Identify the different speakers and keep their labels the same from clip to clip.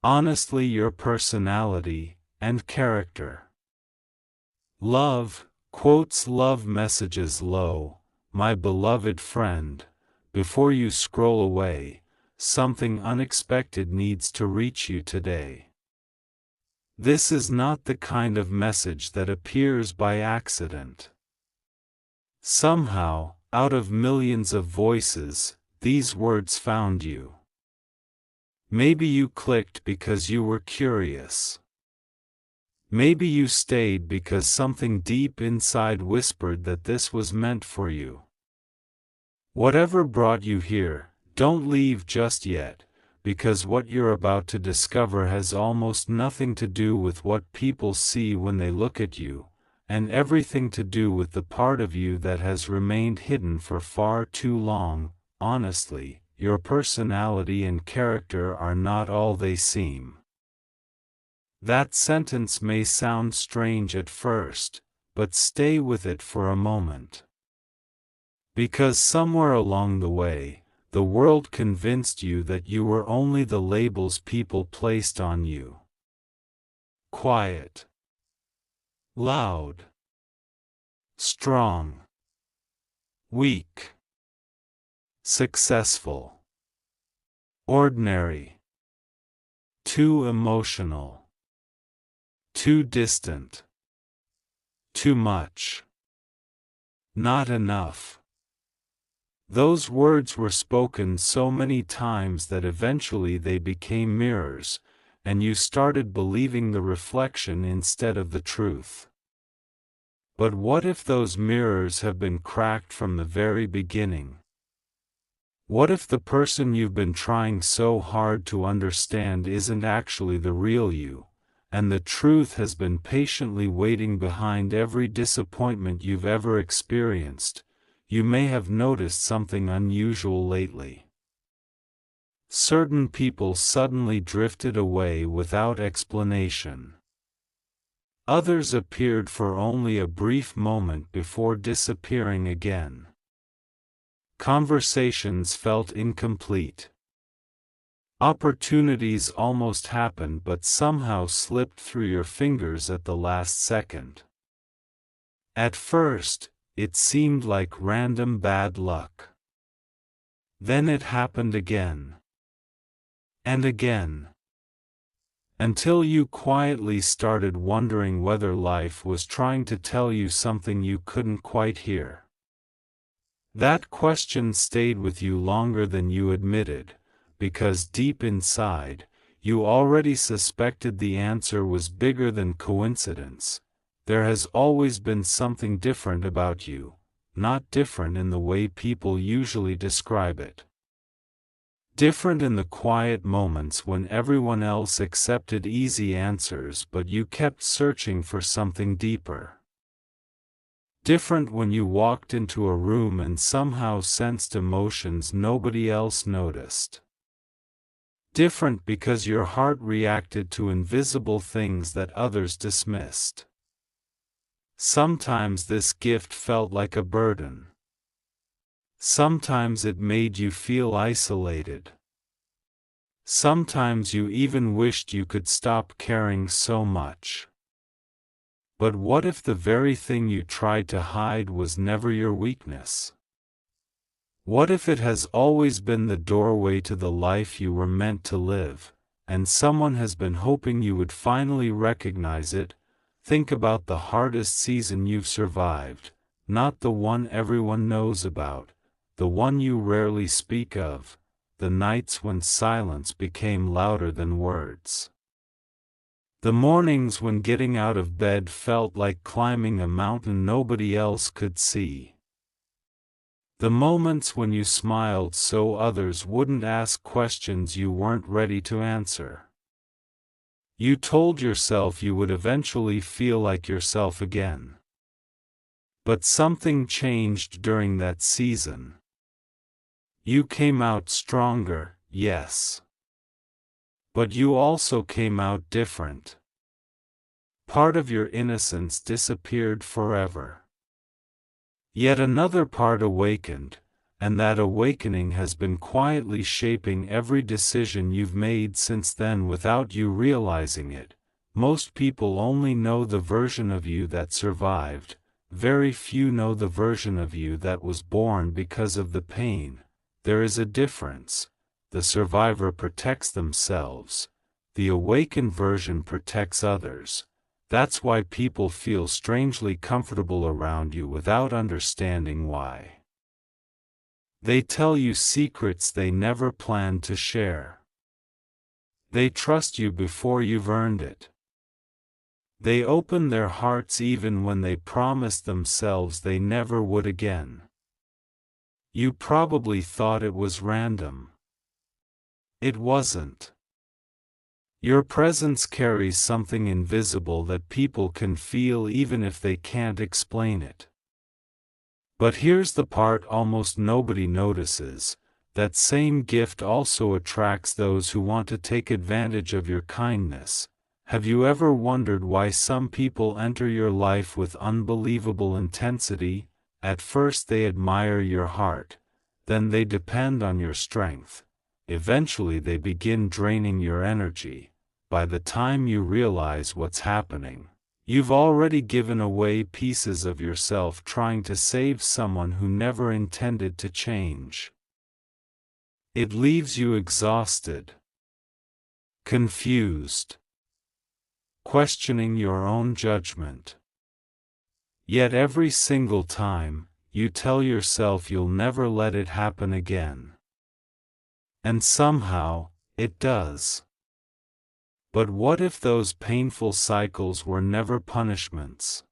Speaker 1: honestly your personality and character. Love, quotes love messages low, my beloved friend, before you scroll away, something unexpected needs to reach you today. This is not the kind of message that appears by accident. Somehow, out of millions of voices, these words found you. Maybe you clicked because you were curious. Maybe you stayed because something deep inside whispered that this was meant for you. Whatever brought you here, don't leave just yet, because what you're about to discover has almost nothing to do with what people see when they look at you, and everything to do with the part of you that has remained hidden for far too long. Honestly, your personality and character are not all they seem. That sentence may sound strange at first, but stay with it for a moment. Because somewhere along the way, the world convinced you that you were only the labels people placed on you. Quiet. Loud. Strong. Weak. Successful. Ordinary. Too emotional. Too distant. Too much. Not enough. Those words were spoken so many times that eventually they became mirrors, and you started believing the reflection instead of the truth. But what if those mirrors have been cracked from the very beginning? What if the person you've been trying so hard to understand isn't actually the real you, and the truth has been patiently waiting behind every disappointment you've ever experienced? You may have noticed something unusual lately. Certain people suddenly drifted away without explanation. Others appeared for only a brief moment before disappearing again. Conversations felt incomplete. Opportunities almost happened but somehow slipped through your fingers at the last second. At first, it seemed like random bad luck. Then it happened again. And again. Until you quietly started wondering whether life was trying to tell you something you couldn't quite hear. That question stayed with you longer than you admitted, because deep inside, you already suspected the answer was bigger than coincidence. There has always been something different about you, not different in the way people usually describe it. Different in the quiet moments when everyone else accepted easy answers but you kept searching for something deeper. Different when you walked into a room and somehow sensed emotions nobody else noticed. Different because your heart reacted to invisible things that others dismissed. Sometimes this gift felt like a burden. Sometimes it made you feel isolated. Sometimes you even wished you could stop caring so much. But what if the very thing you tried to hide was never your weakness? What if it has always been the doorway to the life you were meant to live, and someone has been hoping you would finally recognize it? Think about the hardest season you've survived, not the one everyone knows about, the one you rarely speak of, the nights when silence became louder than words. The mornings when getting out of bed felt like climbing a mountain nobody else could see. The moments when you smiled so others wouldn't ask questions you weren't ready to answer. You told yourself you would eventually feel like yourself again. But something changed during that season. You came out stronger, yes. But you also came out different. Part of your innocence disappeared forever. Yet another part awakened, and that awakening has been quietly shaping every decision you've made since then without you realizing it. Most people only know the version of you that survived. Very few know the version of you that was born because of the pain. There is a difference. The survivor protects themselves. The awakened version protects others. That's why people feel strangely comfortable around you without understanding why. They tell you secrets they never planned to share. They trust you before you've earned it. They open their hearts even when they promised themselves they never would again. You probably thought it was random. It wasn't. Your presence carries something invisible that people can feel even if they can't explain it. But here's the part almost nobody notices: that same gift also attracts those who want to take advantage of your kindness. Have you ever wondered why some people enter your life with unbelievable intensity? At first they admire your heart, then they depend on your strength. Eventually they begin draining your energy. By the time you realize what's happening, you've already given away pieces of yourself trying to save someone who never intended to change. It leaves you exhausted, confused, questioning your own judgment. Yet every single time, you tell yourself you'll never let it happen again. And somehow, it does. But what if those painful cycles were never punishments?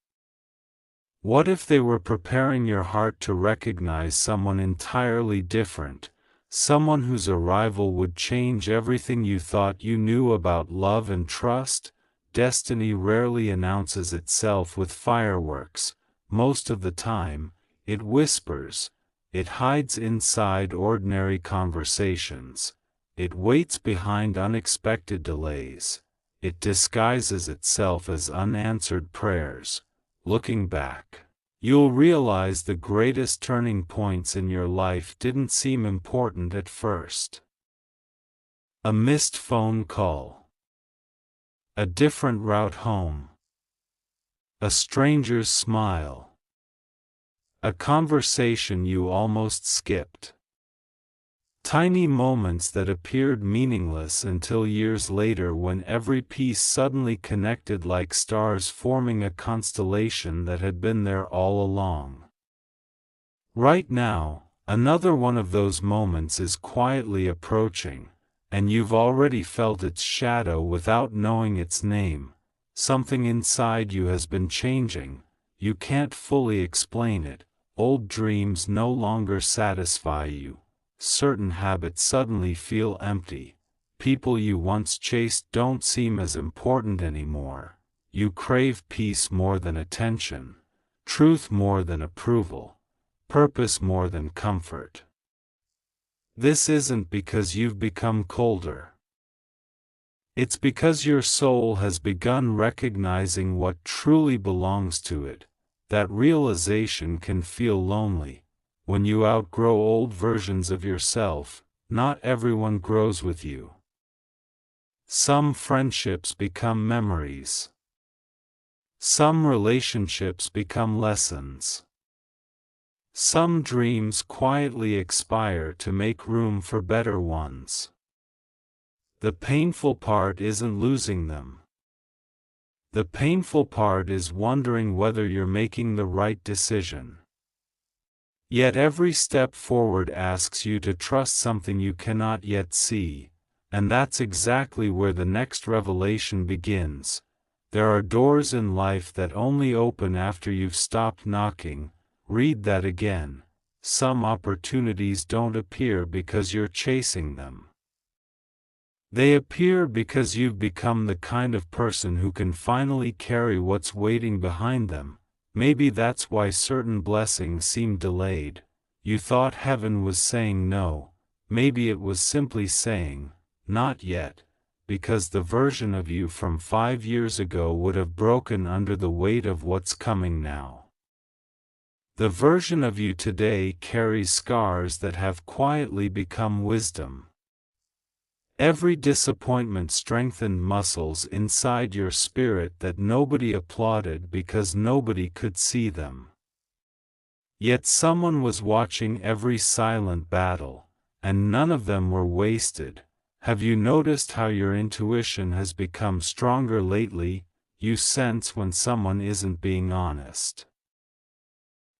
Speaker 1: What if they were preparing your heart to recognize someone entirely different, someone whose arrival would change everything you thought you knew about love and trust? Destiny rarely announces itself with fireworks. Most of the time, it whispers. It hides inside ordinary conversations. It waits behind unexpected delays. It disguises itself as unanswered prayers. Looking back, you'll realize the greatest turning points in your life didn't seem important at first. A missed phone call. A different route home. A stranger's smile. A conversation you almost skipped. Tiny moments that appeared meaningless until years later, when every piece suddenly connected like stars forming a constellation that had been there all along. Right now, another one of those moments is quietly approaching, and you've already felt its shadow without knowing its name. Something inside you has been changing. You can't fully explain it. Old dreams no longer satisfy you. Certain habits suddenly feel empty. People you once chased don't seem as important anymore. You crave peace more than attention, truth more than approval, purpose more than comfort. This isn't because you've become colder. It's because your soul has begun recognizing what truly belongs to it. That realization can feel lonely. When you outgrow old versions of yourself, not everyone grows with you. Some friendships become memories. Some relationships become lessons. Some dreams quietly expire to make room for better ones. The painful part isn't losing them. The painful part is wondering whether you're making the right decision. Yet every step forward asks you to trust something you cannot yet see, and that's exactly where the next revelation begins. There are doors in life that only open after you've stopped knocking. Read that again. Some opportunities don't appear because you're chasing them. They appear because you've become the kind of person who can finally carry what's waiting behind them. Maybe that's why certain blessings seem delayed. You thought heaven was saying no. Maybe it was simply saying, not yet, because the version of you from 5 years ago would have broken under the weight of what's coming now. The version of you today carries scars that have quietly become wisdom. Every disappointment strengthened muscles inside your spirit that nobody applauded because nobody could see them. Yet someone was watching every silent battle, and none of them were wasted. Have you noticed how your intuition has become stronger lately? You sense when someone isn't being honest.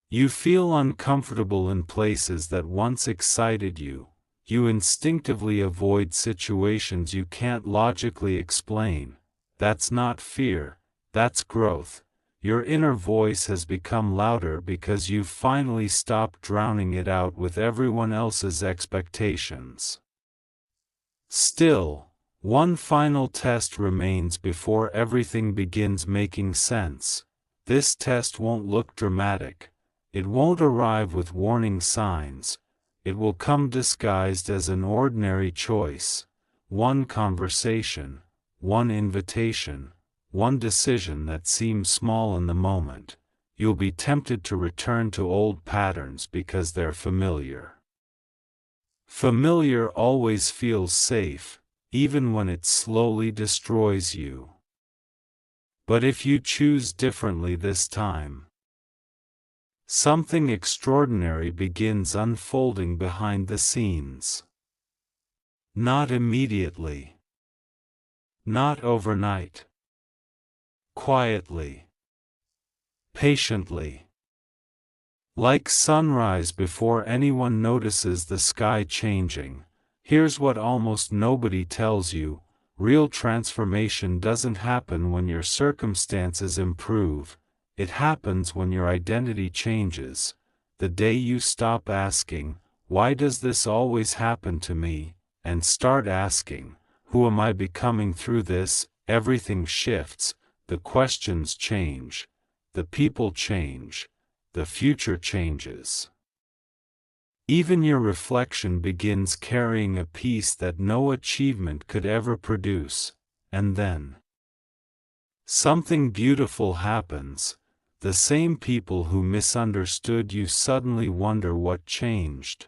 Speaker 1: You feel uncomfortable in places that once excited you. You instinctively avoid situations you can't logically explain. That's not fear, that's growth. Your inner voice has become louder because you've finally stopped drowning it out with everyone else's expectations. Still, one final test remains before everything begins making sense. This test won't look dramatic. It won't arrive with warning signs. It will come disguised as an ordinary choice. One conversation, one invitation, one decision that seems small in the moment. You'll be tempted to return to old patterns because they're familiar. Familiar always feels safe, even when it slowly destroys you. But if you choose differently this time, something extraordinary begins unfolding behind the scenes. Not immediately. Not overnight. Quietly. Patiently. Like sunrise before anyone notices the sky changing. Here's what almost nobody tells you: real transformation doesn't happen when your circumstances improve. It happens when your identity changes. The day you stop asking, "Why does this always happen to me?" and start asking, "Who am I becoming through this?" everything shifts. The questions change. The people change. The future changes. Even your reflection begins carrying a peace that no achievement could ever produce. And then something beautiful happens. The same people who misunderstood you suddenly wonder what changed.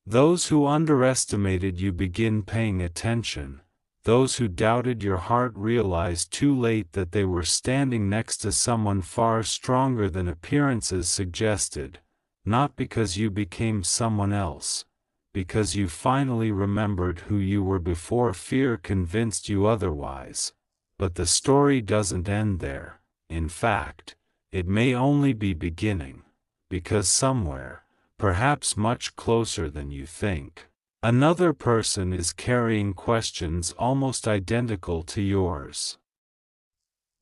Speaker 1: Those who underestimated you begin paying attention. Those who doubted your heart realize too late that they were standing next to someone far stronger than appearances suggested. Not because you became someone else, because you finally remembered who you were before fear convinced you otherwise. But the story doesn't end there. In fact, it may only be beginning, because somewhere, perhaps much closer than you think, another person is carrying questions almost identical to yours.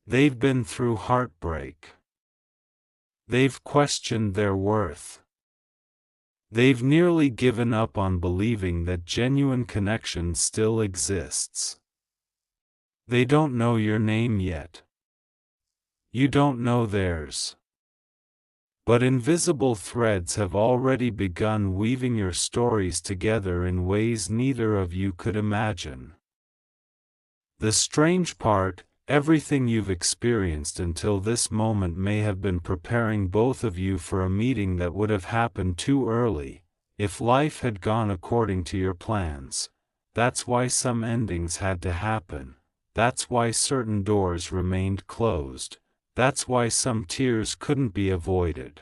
Speaker 1: They've been through heartbreak. They've questioned their worth. They've nearly given up on believing that genuine connection still exists. They don't know your name yet. You don't know theirs. But invisible threads have already begun weaving your stories together in ways neither of you could imagine. The strange part, everything you've experienced until this moment may have been preparing both of you for a meeting that would have happened too early, if life had gone according to your plans. That's why some endings had to happen. That's why certain doors remained closed. That's why some tears couldn't be avoided.